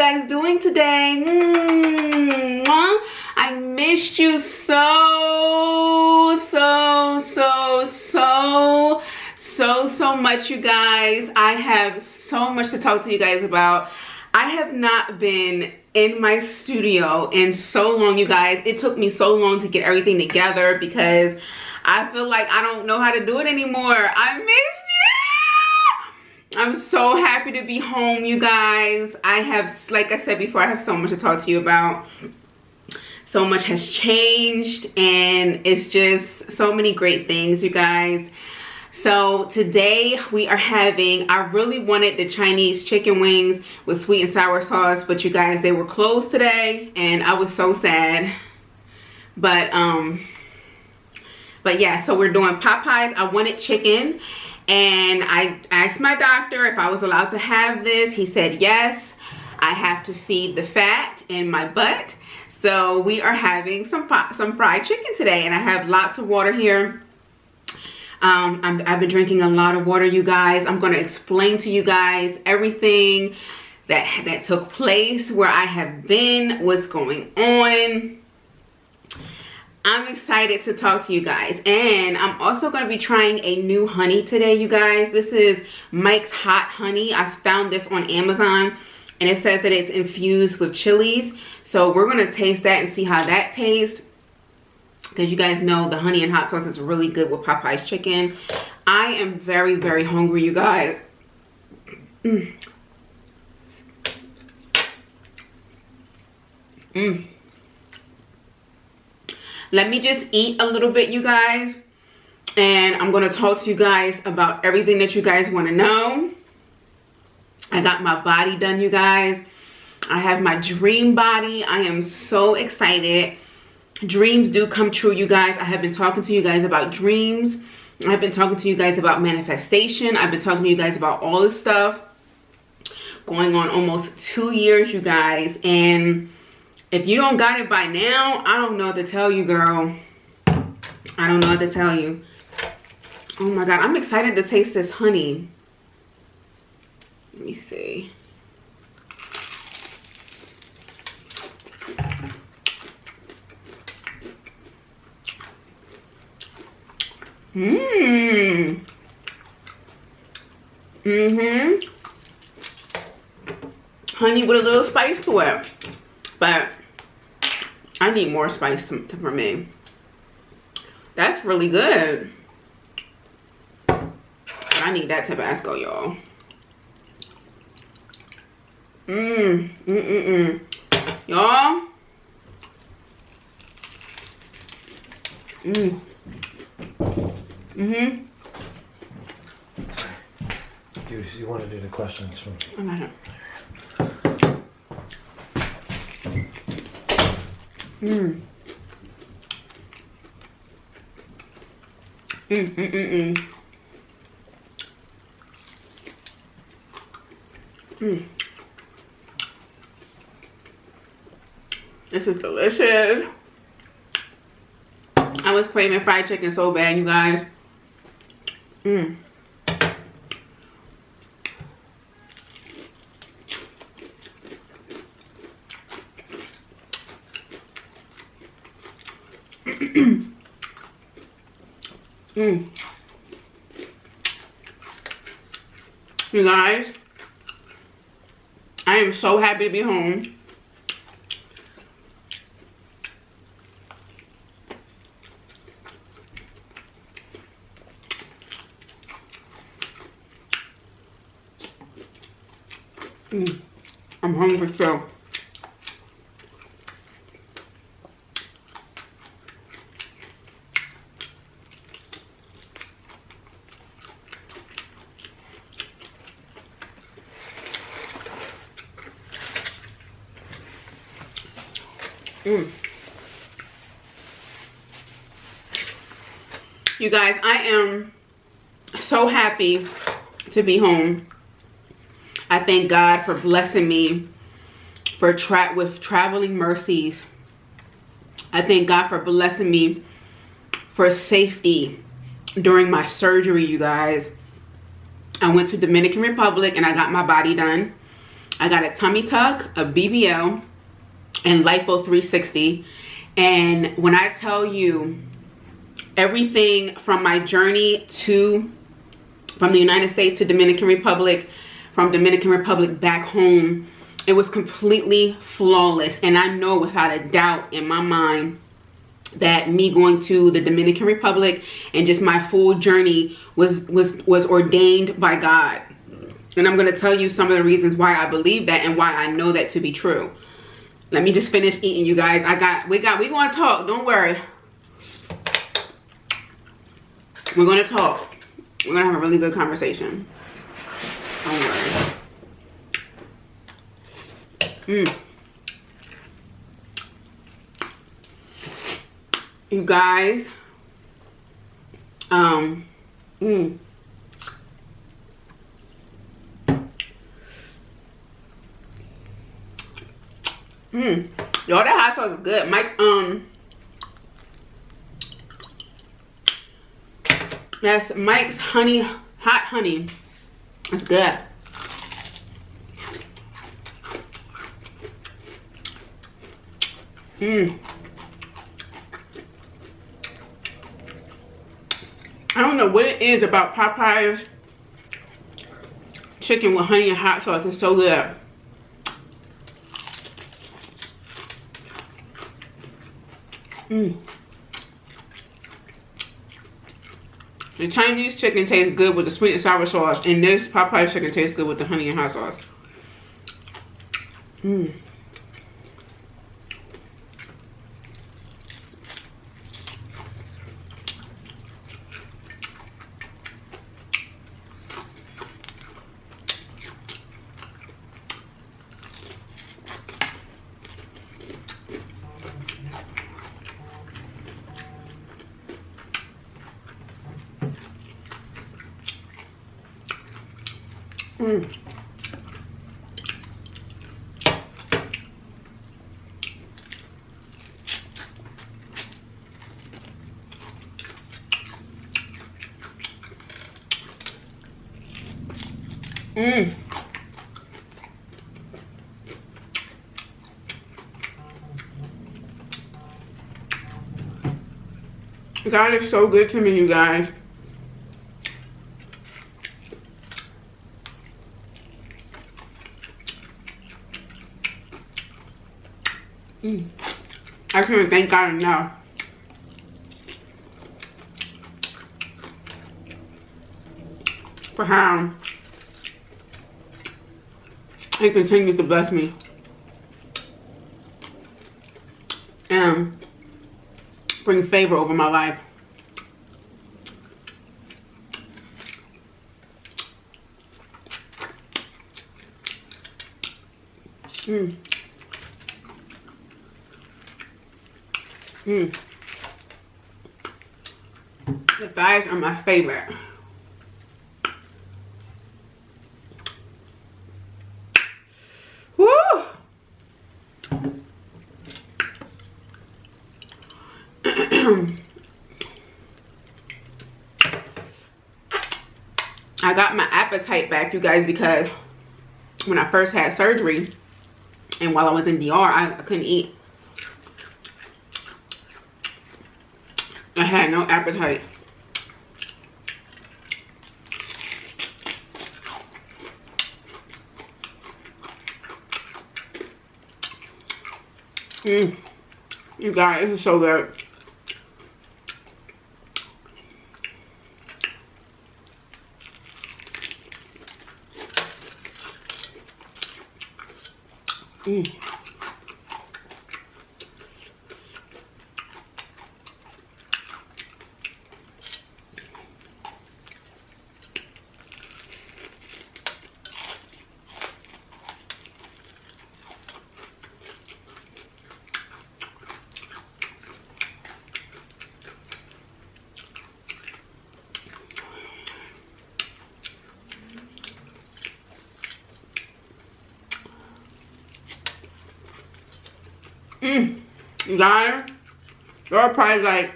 guys doing today? I missed you so much, you guys. I have so much to talk to you guys about. I have not been in my studio in so long, you guys. It took me so long to get everything together because I feel like I don't know how to do it anymore. I missed you. I'm so happy to be home, you guys. I have, like I said before, I have so much to talk to you about. So much has changed and it's just so many great things, you guys. So today we are having, I really wanted the Chinese chicken wings with sweet and sour sauce, but you guys, they were closed today and I was so sad. But yeah, so we're doing Popeyes. I wanted chicken and I asked my doctor if I was allowed to have this. He said yes. I have to feed the fat in my butt. So we are having some fried chicken today and I have lots of water here. I've been drinking a lot of water, you guys. I'm going to explain to you guys everything that took place, where I have been, what's going on. I'm excited to talk to you guys. And I'm also going to be trying a new honey today, you guys. This is Mike's Hot Honey. I found this on Amazon and it says that it's infused with chilies. So we're going to taste that and see how that tastes. Because you guys know the honey and hot sauce is really good with Popeyes chicken. I am very, very hungry, you guys. Let me just eat a little bit, you guys. And I'm going to talk to you guys about everything that you guys want to know. I got my body done, you guys. I have my dream body. I am so excited. Dreams do come true, you guys. I have been talking to you guys about dreams. I've been talking to you guys about manifestation. I've been talking to you guys about all this stuff. Going on almost 2 years, you guys. And if you don't got it by now, I don't know what to tell you, girl. I don't know what to tell you. Oh my God, I'm excited to taste this honey. Let me see. Honey with a little spice to it, but I need more spice for me. That's really good. I need that Tabasco, y'all. Y'all. You want to do the questions from... This is delicious. I was craving fried chicken so bad, you guys. You guys, I am so happy to be home. I'm hungry still. You guys, I am so happy to be home. I thank God for blessing me with traveling mercies. I thank God for blessing me for safety during my surgery, you guys. I went to Dominican Republic and I got my body done. I got a tummy tuck, a BBL, and lipo 360. And when I tell you everything from my journey from the United States to Dominican Republic, from Dominican Republic back home, it was completely flawless. And I know without a doubt in my mind that me going to the Dominican Republic and just my full journey was ordained by God. And I'm going to tell you some of the reasons why I believe that and why I know that to be true. Let me just finish eating, you guys. We going to talk. Don't worry. We're going to talk. We're going to have a really good conversation. Don't worry. You guys. Y'all, that hot sauce is good. Mike's that's Mike's honey, hot honey. It's good. I don't know what it is about Popeyes chicken with honey and hot sauce. It's so good. The Chinese chicken tastes good with the sweet and sour sauce, and this Popeyes chicken tastes good with the honey and hot sauce. God is so good to me, you guys. I couldn't thank God enough. For how He continues to bless me and bring favor over my life. The thighs are my favorite. Woo! I got my appetite back, you guys, because when I first had surgery and while I was in DR, I couldn't eat. I had no appetite. You guys, this is so good. You guys, you're probably like,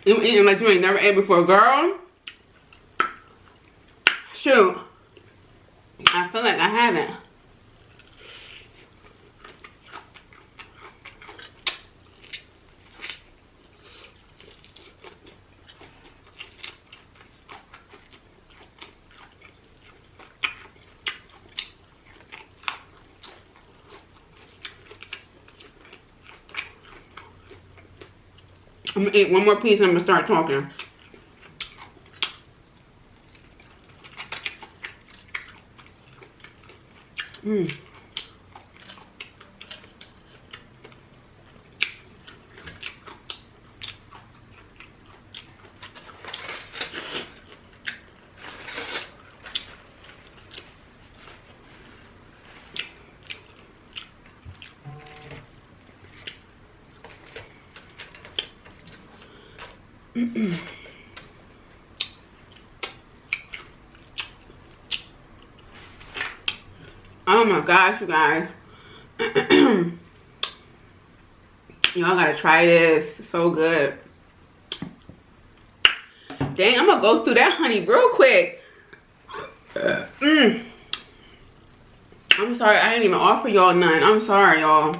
you eating like you ain't never ate before, girl. Shoot. I feel like I haven't. I'm gonna eat one more piece and I'm gonna start talking. Mmm. Oh my gosh, you guys. Y'all gotta try this. It's so good. Dang, I'm gonna go through that honey real quick. I'm sorry, I didn't even offer y'all none. I'm sorry, y'all.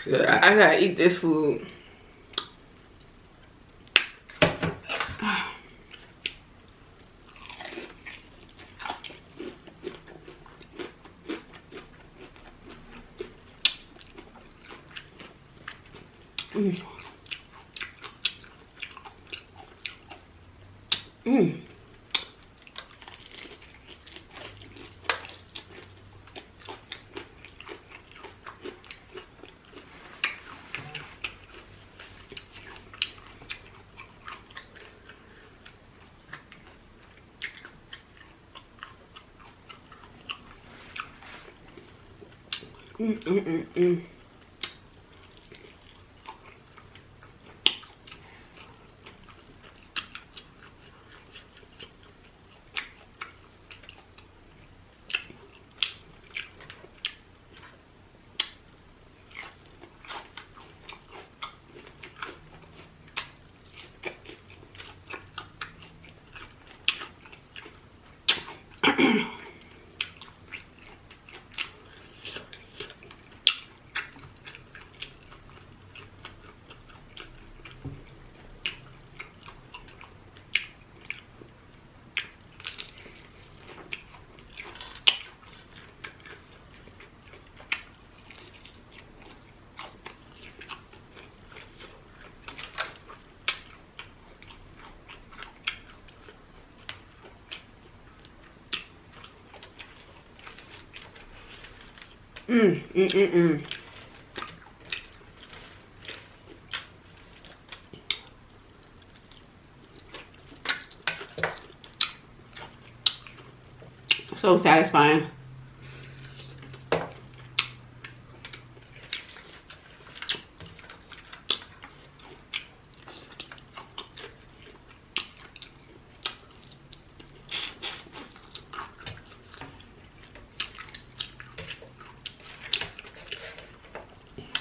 I gotta eat this food. Mm. Mm. So satisfying.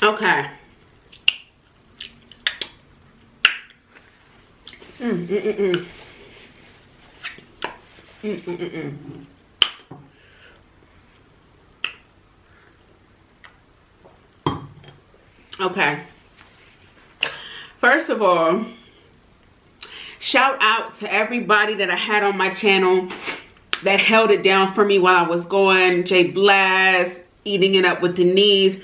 Okay. Okay. First of all, shout out to everybody that I had on my channel that held it down for me while I was going. Jay Blast, Eating It Up with Denise,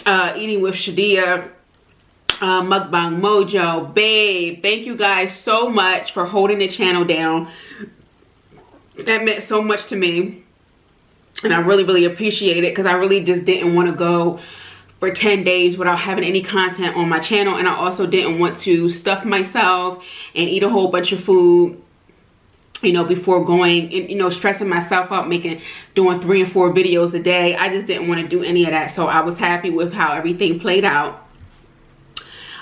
Eating with Shadia, Mukbang Mojo, Babe. Thank you guys so much for holding the channel down. That meant so much to me. And I really, really appreciate it because I really just didn't want to go for 10 days without having any content on my channel. And I also didn't want to stuff myself and eat a whole bunch of food, you know, before going and, you know, stressing myself out, doing 3 and 4 videos a day. I just didn't want to do any of that. So I was happy with how everything played out.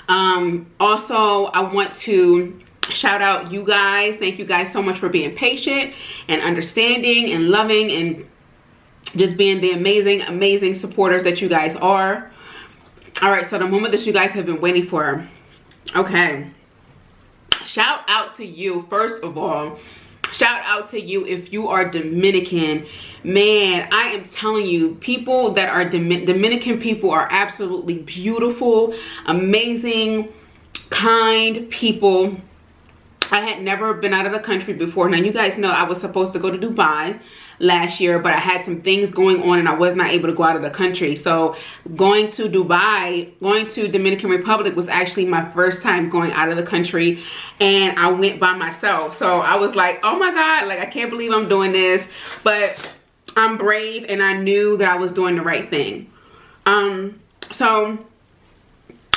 Also, I want to shout out you guys. Thank you guys so much for being patient and understanding and loving and just being the amazing supporters that you guys are. All right, so the moment that you guys have been waiting for. Okay, shout out to you, first of all, shout out to you if you are Dominican. Man, I am telling you, people that are Dominican people are absolutely beautiful, amazing, kind people. I had never been out of the country before. Now, you guys know I was supposed to go to Dubai last year, but I had some things going on and I was not able to go out of the country. So going to Dubai, going to Dominican Republic was actually my first time going out of the country, and I went by myself. So I was like, oh my God, like I can't believe I'm doing this, but I'm brave and I knew that I was doing the right thing. So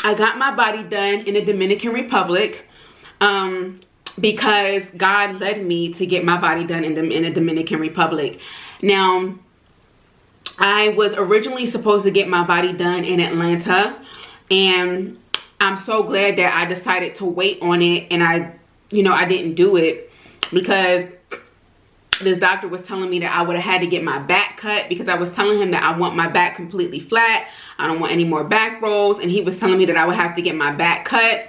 I got my body done in the Dominican Republic because God led me to get my body done in the Dominican Republic. Now, I was originally supposed to get my body done in Atlanta, and I'm so glad that I decided to wait on it, and I didn't do it because this doctor was telling me that I would have had to get my back cut, because I was telling him that I want my back completely flat. I don't want any more back rolls, and he was telling me that I would have to get my back cut.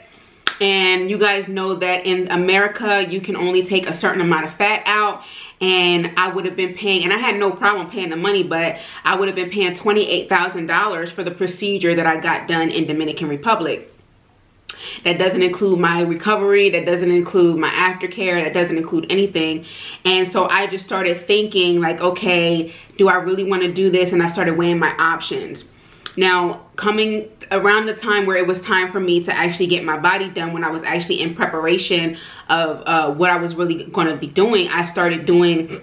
And you guys know that in America, you can only take a certain amount of fat out. And I would have been paying, and I had no problem paying the money, but I would have been paying $28,000 for the procedure that I got done in Dominican Republic. That doesn't include my recovery, that doesn't include my aftercare, that doesn't include anything. And so I just started thinking like, okay, do I really want to do this? And I started weighing my options. Now, coming around the time where it was time for me to actually get my body done, when I was actually in preparation of what I was really going to be doing, I started doing,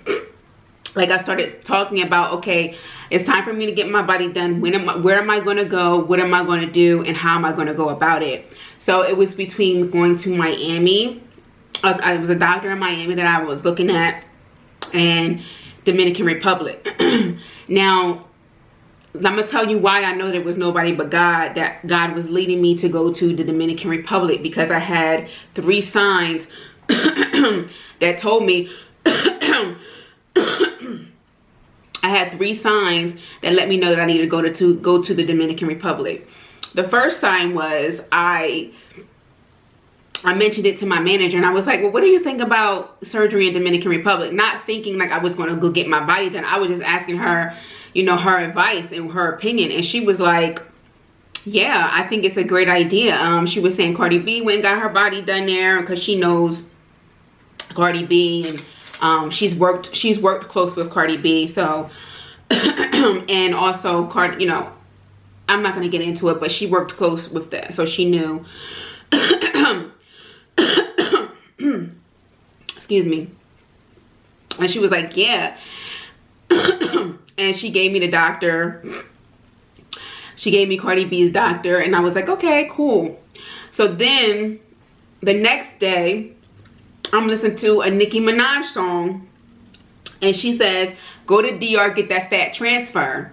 like I started talking about, okay, it's time for me to get my body done. Where am I going to go? What am I going to do? And how am I going to go about it? So it was between going to Miami. I was a doctor in Miami that I was looking at, and Dominican Republic. Now, I'm gonna tell you why I know there was nobody but God, that God was leading me to go to the Dominican Republic, because I had 3 signs that told me I had 3 signs that let me know that I needed to go to the Dominican Republic. The first sign was I mentioned it to my manager, and I was like, well, what do you think about surgery in Dominican Republic? Not thinking like I was going to go get my body done. I was just asking her, her advice and her opinion. And she was like, yeah, I think it's a great idea. She was saying Cardi B went and got her body done there because she knows Cardi B, and she's worked close with Cardi B. So, and also Cardi, I'm not going to get into it, but she worked close with that. So she knew. Excuse me. And she was like, yeah. And she gave me the doctor. She gave me Cardi B's doctor, and I was like, okay, cool. So then the next day, I'm listening to a Nicki Minaj song, and she says, go to DR, get that fat transfer.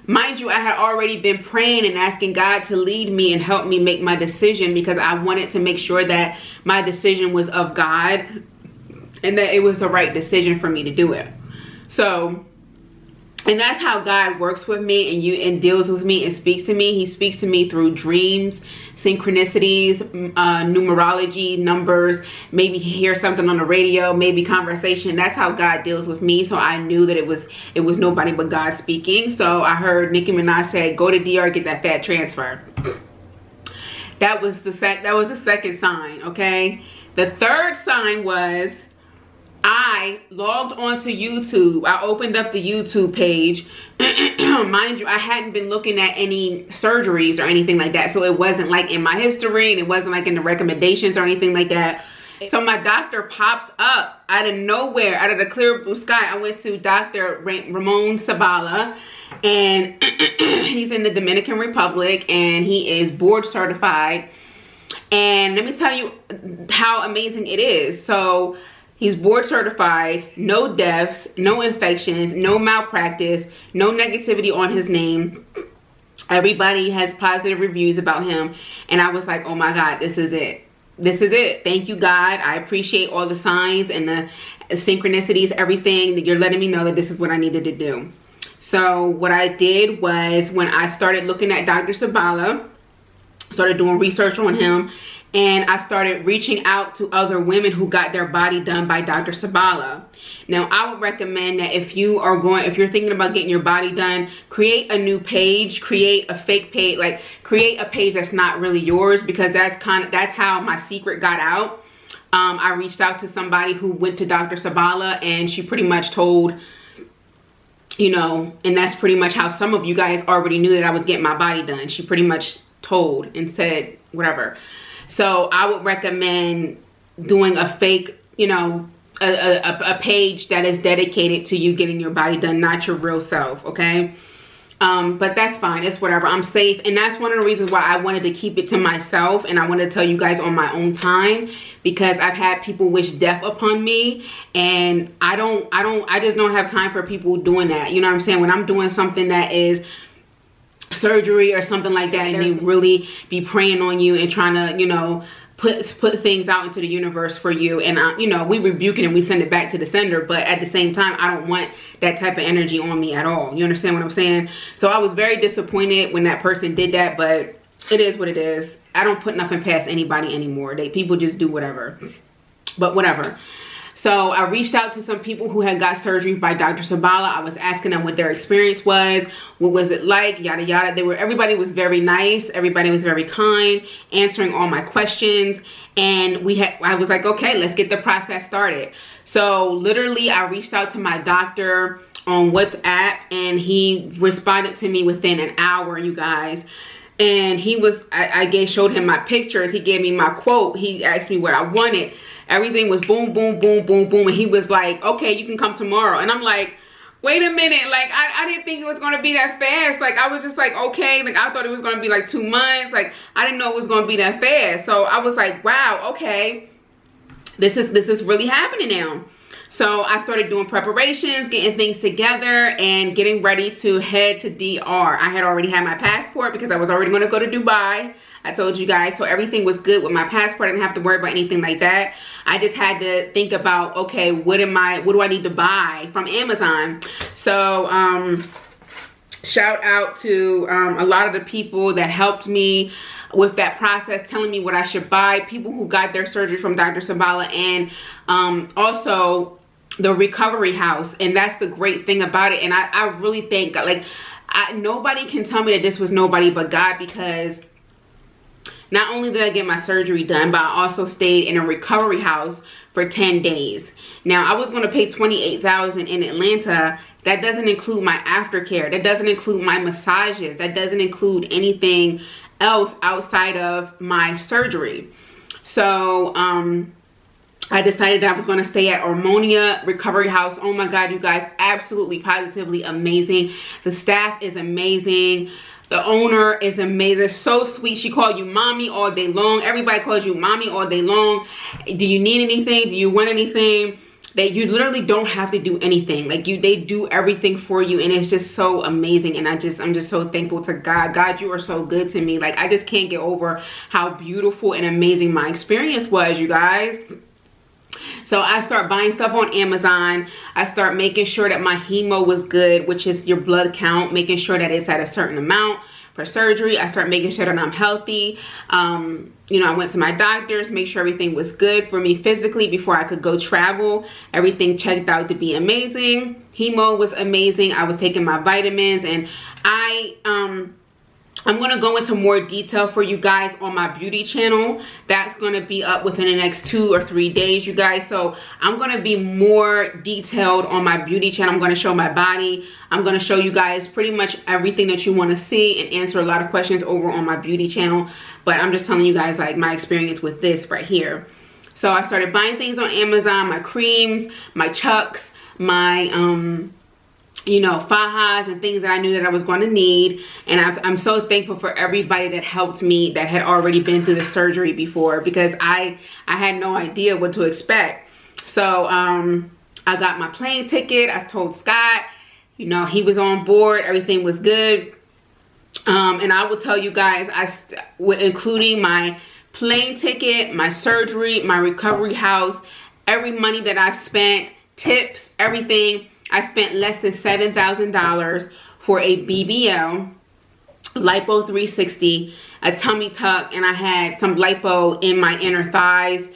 Mind you, I had already been praying and asking God to lead me and help me make my decision, because I wanted to make sure that my decision was of God and that it was the right decision for me to do it. So, and that's how God works with me and deals with me and speaks to me. He speaks to me through dreams, synchronicities, numerology, numbers, maybe hear something on the radio, maybe conversation. That's how God deals with me. So I knew that it was nobody but God speaking. So I heard Nicki Minaj say, go to DR, get that fat transfer. That was the second sign, okay? The third sign was, I logged onto YouTube. I opened up the YouTube page. Mind you, I hadn't been looking at any surgeries or anything like that. So it wasn't like in my history, and it wasn't like in the recommendations or anything like that. So my doctor pops up out of nowhere, out of the clear blue sky. I went to Dr. Ramon Sabala, and he's in the Dominican Republic, and he is board certified. And let me tell you how amazing it is. So he's board certified, no deaths, no infections, no malpractice, no negativity on his name. Everybody has positive reviews about him. And I was like, oh my God, this is it. This is it. Thank you, God. I appreciate all the signs and the synchronicities, everything that you're letting me know that this is what I needed to do. So what I did was, when I started looking at Dr. Sabala, started doing research on him, and I started reaching out to other women who got their body done by Dr. Sabala. Now, I would recommend that if you're thinking about getting your body done, create a new page, create a fake page, like create a page that's not really yours, because that's how my secret got out. I reached out to somebody who went to Dr. Sabala, and she pretty much told, you know, and that's pretty much how some of you guys already knew that I was getting my body done. She pretty much told and said whatever. So I would recommend doing a fake, you know, a page that is dedicated to you getting your body done, not your real self, okay? But that's fine, it's whatever, I'm safe. And that's one of the reasons why I wanted to keep it to myself, and I wanted to tell you guys on my own time, because I've had people wish death upon me, and I just don't have time for people doing that. You know what I'm saying? When I'm doing something that is surgery or something like that, and they really be praying on you and trying to, you know, put things out into the universe for you, and you know, we rebuke it and we send it back to the sender, but at the same time, I don't want that type of energy on me at all. You understand what I'm saying? So I was very disappointed when that person did that, but it is what it is. I don't put nothing past anybody anymore. People just do whatever, but whatever. So I reached out to some people who had got surgery by Dr. Sabala. I was asking them what their experience was, what was it like, yada yada. Everybody was very nice, everybody was very kind, answering all my questions, and I was like, okay, let's get the process started. So literally, I reached out to my doctor on WhatsApp, and he responded to me within an hour, you guys. And I showed him my pictures, he gave me my quote, he asked me what I wanted. Everything was boom, boom, boom, boom, boom. And he was like, okay, you can come tomorrow. And I'm like, wait a minute. Like, I didn't think it was going to be that fast. Like, I was just like, okay. Like, I thought it was going to be like 2 months. Like, I didn't know it was going to be that fast. So I was like, wow, okay. This is really happening now. So I started doing preparations, getting things together, and getting ready to head to DR. I had already had my passport because I was already going to go to Dubai. I told you guys, so everything was good with my passport. I didn't have to worry about anything like that. I just had to think about, okay, what do I need to buy from Amazon? So shout out to a lot of the people that helped me with that process, telling me what I should buy, people who got their surgery from Dr. Sabala, and also the recovery house. And that's the great thing about it. And I really thank God. Like, nobody can tell me that this was nobody but God, because not only did I get my surgery done, but I also stayed in a recovery house for 10 days. Now, I was going to pay $28,000 in Atlanta. That doesn't include my aftercare. That doesn't include my massages. That doesn't include anything else outside of my surgery. So I decided that I was going to stay at Harmonia Recovery House. Oh my God, you guys, absolutely positively amazing. The staff is amazing. The owner is amazing, so sweet. She called you mommy all day long. Everybody calls you mommy all day long. Do you need anything? Do you want anything? That you literally don't have to do anything. Like, they do everything for you, and it's just so amazing. And I'm just so thankful to God. God, you are so good to me. Like, I just can't get over how beautiful and amazing my experience was, you guys. So I start buying stuff on Amazon. I start making sure that my hemo was good, which is your blood count, making sure that it's at a certain amount for surgery. I start making sure that I'm healthy. You know, I went to my doctors, make sure everything was good for me physically before I could go travel. Everything checked out to be amazing. Hemo was amazing. I was taking my vitamins, and I'm going to go into more detail for you guys on my beauty channel. That's going to be up within the next 2 or 3 days, you guys. So I'm going to be more detailed on my beauty channel. I'm going to show my body. I'm going to show you guys pretty much everything that you want to see, and answer a lot of questions over on my beauty channel. But I'm just telling you guys, like, my experience with this right here. So I started buying things on Amazon, my creams, my chucks, my you know, fajas and things that I knew that I was going to need. And I'm so thankful for everybody that helped me, that had already been through the surgery before, because I had no idea what to expect. So I got my plane ticket. I told Scott, you know, he was on board, everything was good. And I will tell you guys, including my plane ticket, my surgery, my recovery house, every money that I spent, tips, everything, I spent less than $7,000 for a BBL, lipo 360, a tummy tuck, and I had some lipo in my inner thighs.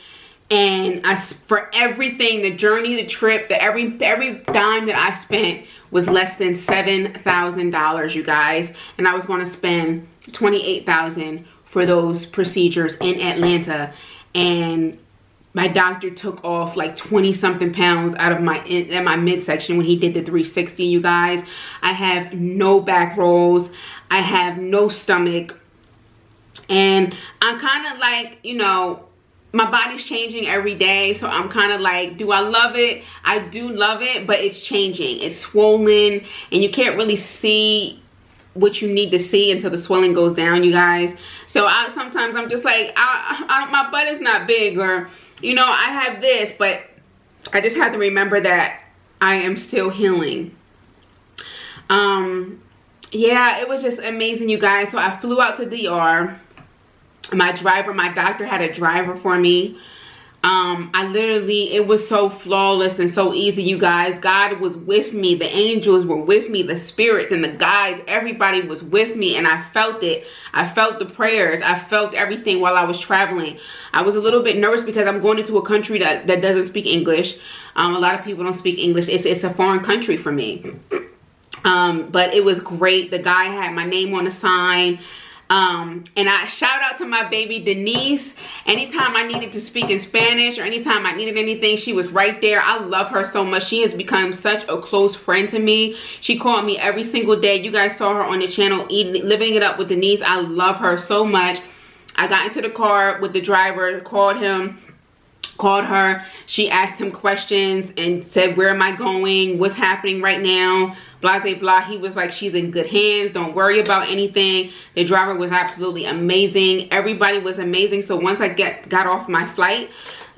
And for everything, the journey, the trip, every dime that I spent was less than $7,000, you guys. And I was going to spend $28,000 for those procedures in Atlanta. And my doctor took off like 20-something pounds out of my midsection when he did the 360, you guys. I have no back rolls. I have no stomach. And I'm kind of like, you know, my body's changing every day, so I'm kind of like, do I love it? I do love it, but it's changing. It's swollen, and you can't really see what you need to see until the swelling goes down, you guys. So sometimes I'm just like, my butt is not big, or, you know, I have this, but I just have to remember that I am still healing. Yeah, it was just amazing, you guys. So I flew out to DR. My doctor had a driver for me. It was so flawless and so easy, you guys. God was with me. The angels were with me. The spirits and the guides, everybody was with me, and I felt it. I felt the prayers. I felt everything while I was traveling. I was a little bit nervous because I'm going into a country that doesn't speak English. A lot of people don't speak English. It's a foreign country for me. But it was great. The guy had my name on the sign. And I shout out to my baby Denise. Anytime I needed to speak in Spanish or anytime I needed anything, she was right there. I love her so much. She has become such a close friend to me. She called me every single day. You guys saw her on the channel, Living It Up with Denise. I love her so much. I got into the car with the driver, called her. She asked him questions and said, where am I going? What's happening right now? Blah, blah, blah. He was like, she's in good hands. Don't worry about anything. The driver was absolutely amazing. Everybody was amazing. So once I got off my flight,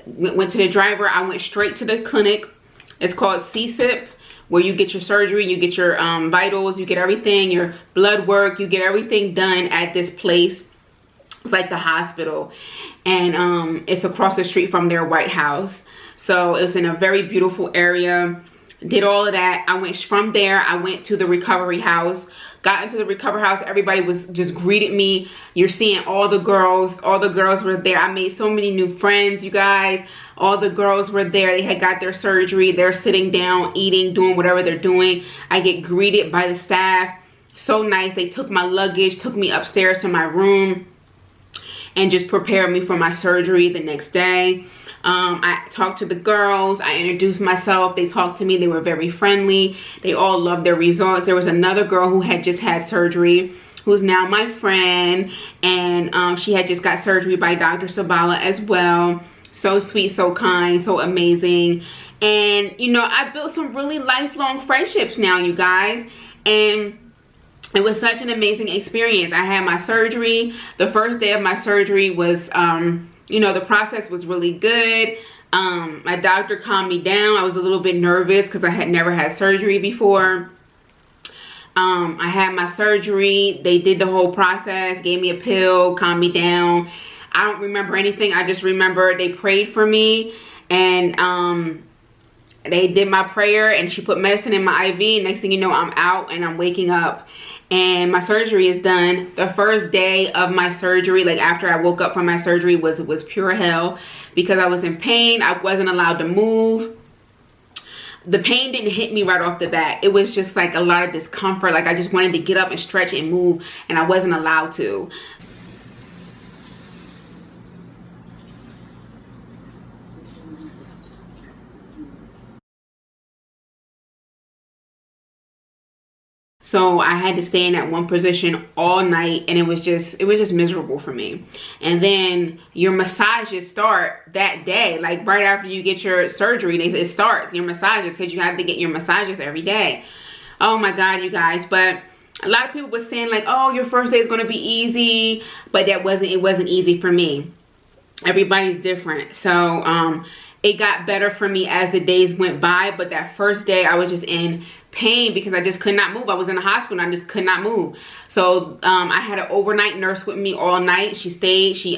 went to the driver, I went straight to the clinic. It's called CSIP, where you get your surgery, you get your vitals, you get everything, your blood work, you get everything done at this place. It's like the hospital. And it's across the street from their White House. So it's in a very beautiful area. Did all of that. I went from there. I went to the recovery house. Got into the recovery house. Everybody was just greeted me. You're seeing all the girls. All the girls were there. I made so many new friends, you guys. All the girls were there. They had got their surgery. They're sitting down, eating, doing whatever they're doing. I get greeted by the staff. So nice. They took my luggage, took me upstairs to my room, and just prepared me for my surgery the next day. I talked to the girls. I introduced myself. They talked to me. They were very friendly. They all loved their results. There was another girl who had just had surgery, who's now my friend. And she had just got surgery by Dr. Sabala as well. So sweet, so kind, so amazing. And, you know, I built some really lifelong friendships now, you guys. And it was such an amazing experience. I had my surgery. The first day of my surgery was, you know, the process was really good. My doctor calmed me down. I was a little bit nervous because I had never had surgery before. I had my surgery. They did the whole process, gave me a pill, calmed me down. I don't remember anything. I just remember they prayed for me, and they did my prayer, and she put medicine in my IV. Next thing you know, I'm out and I'm waking up. And my surgery is done. The first day of my surgery, like after I woke up from my surgery, was pure hell because I was in pain. I wasn't allowed to move. The pain didn't hit me right off the bat. It was just like a lot of discomfort. Like I just wanted to get up and stretch and move, and I wasn't allowed to. So I had to stay in that one position all night, and it was just miserable for me. And then your massages start that day, like right after you get your surgery. It starts your massages because you have to get your massages every day. Oh my God, you guys! But a lot of people were saying like, "Oh, your first day is going to be easy," but it wasn't easy for me. Everybody's different, so it got better for me as the days went by. But that first day, I was just in pain because I just could not move. I was in the hospital and I just could not move. So I had an overnight nurse with me all night. She stayed. She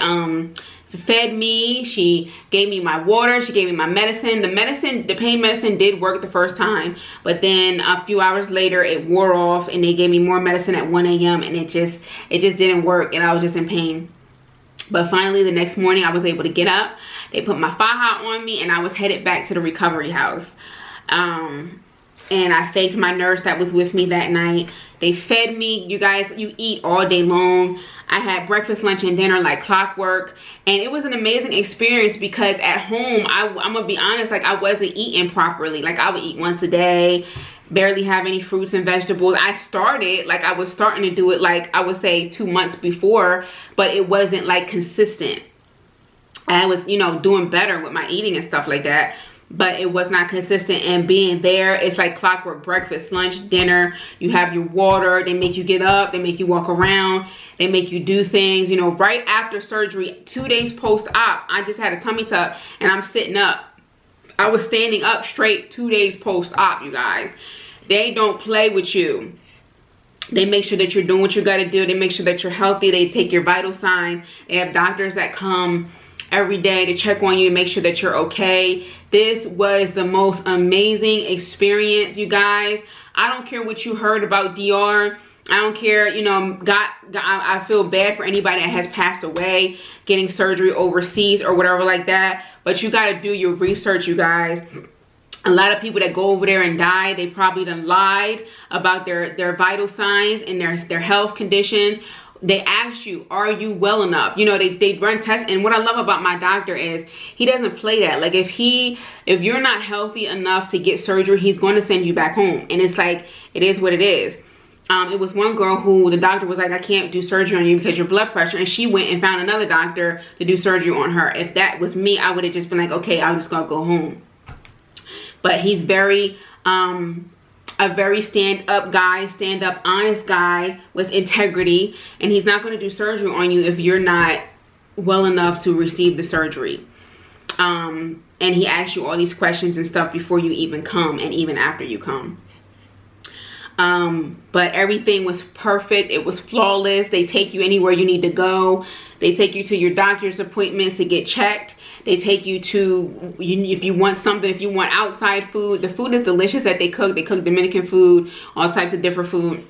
fed me, she gave me my water, she gave me my medicine. The pain medicine did work the first time, but then a few hours later it wore off, and they gave me more medicine at 1 a.m. and it just didn't work, and I was just in pain. But finally the next morning I was able to get up. They put my faja on me, and I was headed back to the recovery house. And I thanked my nurse that was with me that night. They fed me. You guys, you eat all day long. I had breakfast, lunch, and dinner like clockwork. And it was an amazing experience because at home, I'm gonna be honest, like I wasn't eating properly. Like I would eat once a day, barely have any fruits and vegetables. I was starting to do it like I would say 2 months before, but it wasn't like consistent. I was, you know, doing better with my eating and stuff like that, but it was not consistent. And being there, it's like clockwork: breakfast, lunch, dinner. You have your water. They make you get up. They make you walk around. They make you do things. You know, right after surgery, 2 days post-op, I just had a tummy tuck and I'm sitting up. I was standing up straight 2 days post-op, you guys. They don't play with you. They make sure that you're doing what you got to do. They make sure that you're healthy. They take your vital signs. They have doctors that come every day to check on you and make sure that you're okay. This was the most amazing experience, you guys. I don't care what you heard about DR. I don't care, you know, I feel bad for anybody that has passed away getting surgery overseas or whatever like that. But you got to do your research, you guys. A lot of people that go over there and die, they probably done lied about their vital signs and their health conditions. They ask you, are you well enough? You know, they run tests. And what I love about my doctor is he doesn't play that. Like if you're not healthy enough to get surgery, he's going to send you back home. And it's like, it is what it is. It was one girl who the doctor was like, I can't do surgery on you because your blood pressure. And she went and found another doctor to do surgery on her. If that was me, I would have just been like, okay, I'm just going to go home. But he's very, a very stand-up guy, stand-up honest guy with integrity, and he's not going to do surgery on you if you're not well enough to receive the surgery. And he asks you all these questions and stuff before you even come and even after you come. But everything was perfect. It was flawless. They take you anywhere you need to go. They take you to your doctor's appointments to get checked. They take you to, if you want something, if you want outside food. The food is delicious that they cook. They cook Dominican food, all types of different food.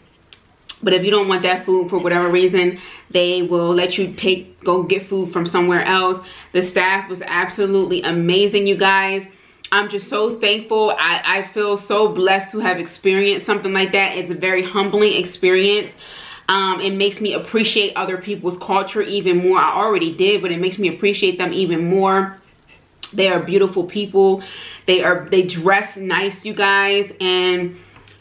But if you don't want that food for whatever reason, they will let you go get food from somewhere else. The staff was absolutely amazing, you guys. I'm just so thankful. I feel so blessed to have experienced something like that. It's a very humbling experience. It makes me appreciate other people's culture even more. I already did, but it makes me appreciate them even more. They are beautiful people. They dress nice, you guys. And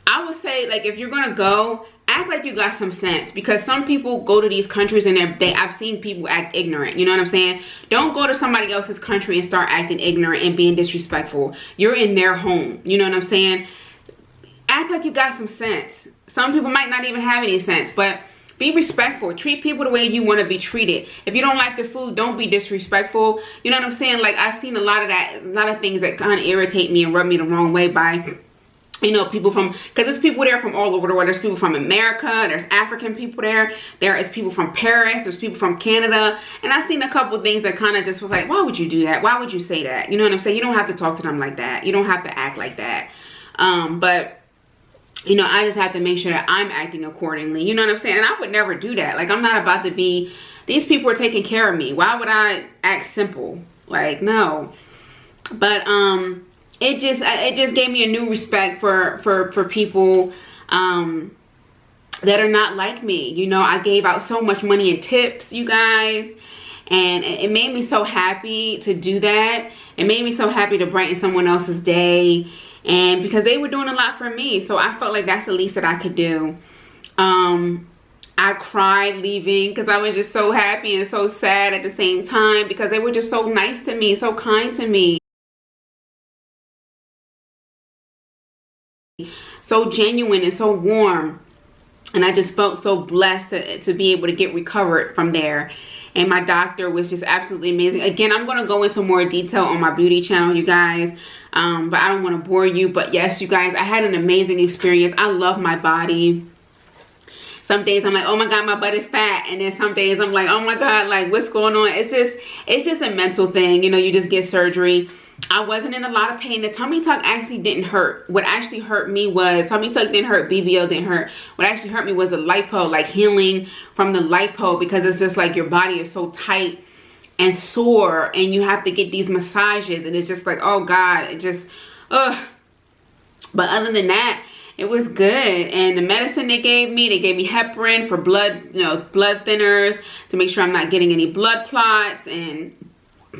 I would say, like, if you're gonna go, act like you got some sense, because some people go to these countries and I've seen people act ignorant. You know what I'm saying? Don't go to somebody else's country and start acting ignorant and being disrespectful. You're in their home. You know what I'm saying? Act like you got some sense. Some people might not even have any sense, but be respectful. Treat people the way you want to be treated. If you don't like the food, don't be disrespectful. You know what I'm saying? Like, I've seen a lot of things that kind of irritate me and rub me the wrong way by, you know, people from, because there's people there from all over the world. There's people from America, there's African people there, there is people from Paris, there's people from Canada, and I've seen a couple things that kind of just was like, why would you do that? Why would you say that? You know what I'm saying? You don't have to talk to them like that. You don't have to act like that. But you know, I just have to make sure that I'm acting accordingly. You know what I'm saying? And I would never do that. Like, I'm not about to be, these people are taking care of me. Why would I act simple? Like, no. But it just gave me a new respect for people that are not like me. You know, I gave out so much money in tips, you guys, and it made me so happy to do that. It made me so happy to brighten someone else's day. And because they were doing a lot for me, so I felt like that's the least that I could do. I cried leaving because I was just so happy and so sad at the same time, because they were just so nice to me, so kind to me, so genuine and so warm. And I just felt so blessed to be able to get recovered from there. And my doctor was just absolutely amazing. Again, I'm going to go into more detail on my beauty channel, you guys. But I don't want to bore you. But yes, you guys, I had an amazing experience. I love my body. Some days I'm like, oh my God, my butt is fat. And then some days I'm like, oh my God, like what's going on? It's just a mental thing. You know, you just get surgery. I wasn't in a lot of pain. The tummy tuck actually didn't hurt. What actually hurt me was, tummy tuck didn't hurt, BBL didn't hurt. What actually hurt me was the lipo, like healing from the lipo, because it's just like your body is so tight and sore and you have to get these massages and it's just like, oh God, it just, ugh. But other than that, it was good. And the medicine they gave me heparin for blood, you know, blood thinners to make sure I'm not getting any blood clots, and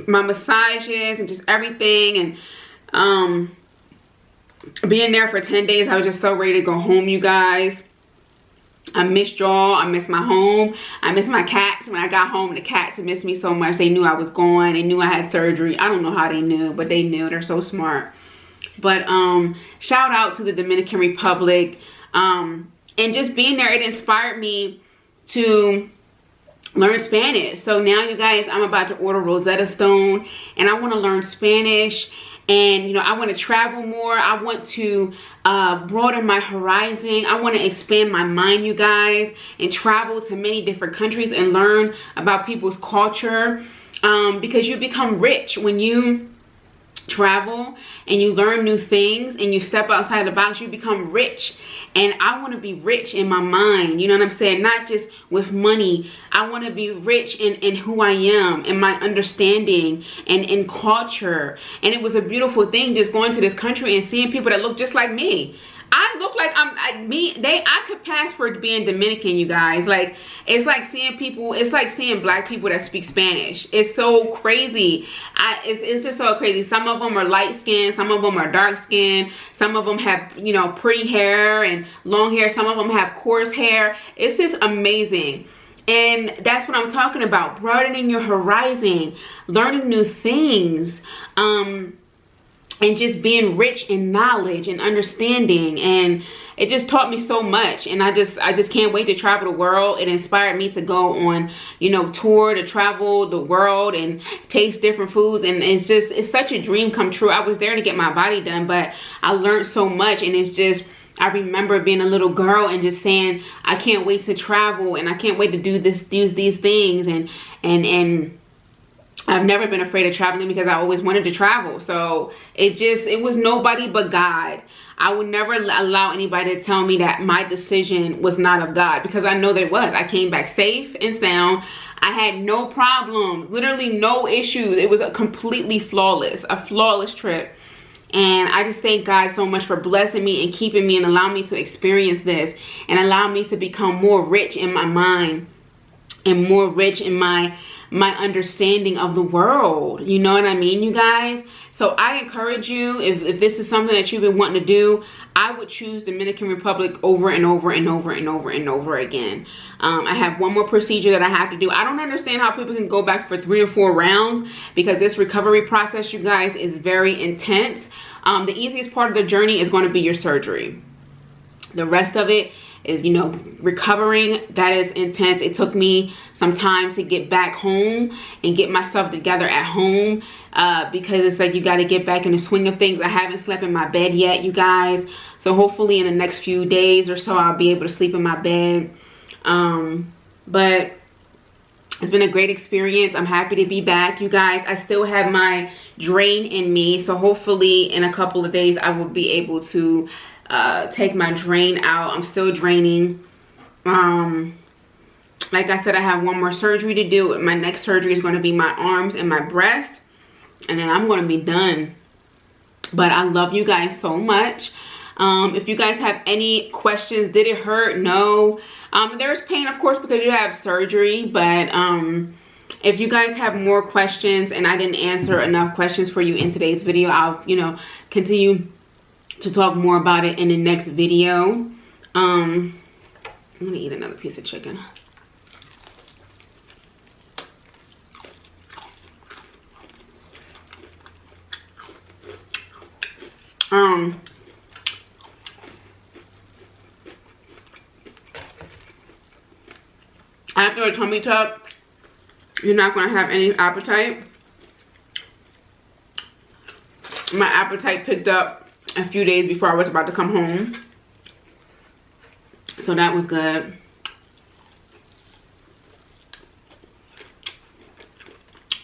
my massages and just everything. And being there for 10 days, I was just so ready to go home, you guys. I missed y'all. I missed my home. I missed my cats. When I got home, the cats missed me so much. They knew I was going. They knew I had surgery. I don't know how they knew, but they knew. They're so smart. But shout out to the Dominican Republic. And just being there, it inspired me to learn Spanish. So now, you guys, I'm about to order Rosetta Stone, and I want to learn Spanish. And, you know, I want to travel more. I want to broaden my horizon. I want to expand my mind, you guys, and travel to many different countries and learn about people's culture. Because you become rich when you travel and you learn new things and you step outside the box. You become rich. And I want to be rich in my mind, you know what I'm saying? Not just with money. I want to be rich in who I am, in my understanding, and in culture. And it was a beautiful thing just going to this country and seeing people that look just like me. I look like I could pass for being Dominican, you guys. Like, it's like seeing people, it's like seeing black people that speak Spanish. It's so crazy. It's just so crazy. Some of them are light skinned, some of them are dark skinned, some of them have, you know, pretty hair and long hair, some of them have coarse hair. It's just amazing. And that's what I'm talking about, broadening your horizon, learning new things, and just being rich in knowledge and understanding. And it just taught me so much. And I just can't wait to travel the world. It inspired me to go on, you know, tour, to travel the world and taste different foods. And it's such a dream come true. I was there to get my body done, but I learned so much. And it's just, I remember being a little girl and just saying, I can't wait to travel, and I can't wait to do these things. And I've never been afraid of traveling because I always wanted to travel. So it was nobody but God. I would never allow anybody to tell me that my decision was not of God, because I know that it was. I came back safe and sound. I had no problems, literally no issues. It was a flawless trip. And I just thank God so much for blessing me and keeping me and allowing me to experience this and allow me to become more rich in my mind and more rich in my understanding of the world. You know what I mean, you guys? So I encourage you, if this is something that you've been wanting to do, I would choose Dominican Republic over and over and over and over and over again. I have one more procedure that I have to do. I don't understand how people can go back for 3 or 4 rounds, because this recovery process, you guys, is very intense. The easiest part of the journey is going to be your surgery. The rest of it is, you know, recovering. That is intense. It took me some time to get back home and get myself together at home, because it's like you got to get back in the swing of things. I haven't slept in my bed yet, you guys. So hopefully in the next few days or so, I'll be able to sleep in my bed. But it's been a great experience. I'm happy to be back, you guys. I still have my drain in me. So hopefully in a couple of days, I will be able to take my drain out. I'm still draining. Like I said, I have one more surgery to do. My next surgery is going to be my arms and my breast, and then I'm going to be done. But I love you guys so much. If you guys have any questions, did it hurt? No. There's pain, of course, because you have surgery, but if you guys have more questions and I didn't answer enough questions for you in today's video, I'll, you know, continue to talk more about it in the next video. I'm gonna eat another piece of chicken. After a tummy tuck, you're not gonna have any appetite. My appetite picked up a few days before I was about to come home, so that was good.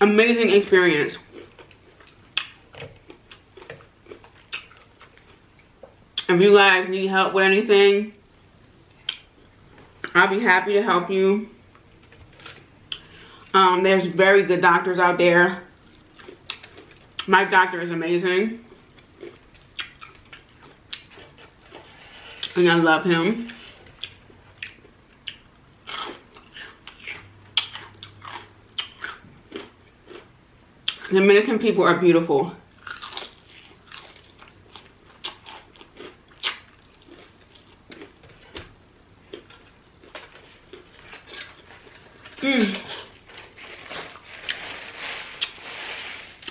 amazing experience. If you guys need help with anything, I'll be happy to help you. There's very good doctors out there. My doctor is amazing. And I love him. Dominican people are beautiful.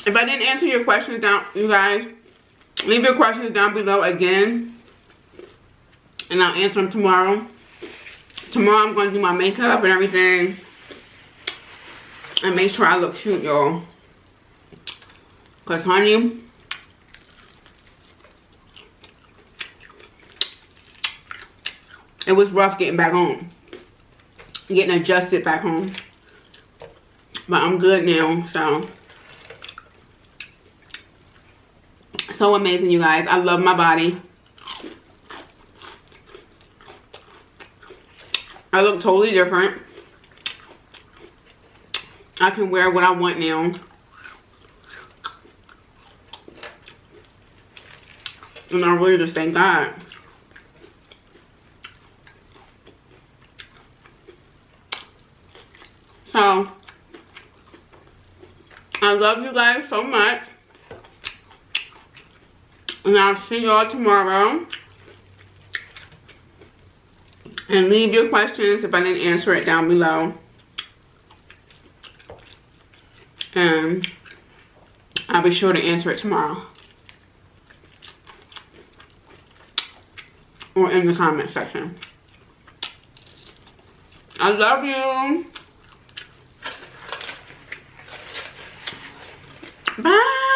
If I didn't answer your questions down, you guys, leave your questions down below again, and I'll answer them tomorrow. Tomorrow I'm going to do my makeup and everything, and make sure I look cute, y'all. Because, honey, it was rough getting back home. Getting adjusted back home. But I'm good now, so. So amazing, you guys. I love my body. I look totally different. I can wear what I want now. And I really just thank God. So, I love you guys so much. And I'll see y'all tomorrow. And leave your questions if I didn't answer it down below. And I'll be sure to answer it tomorrow. Or in the comment section. I love you. Bye.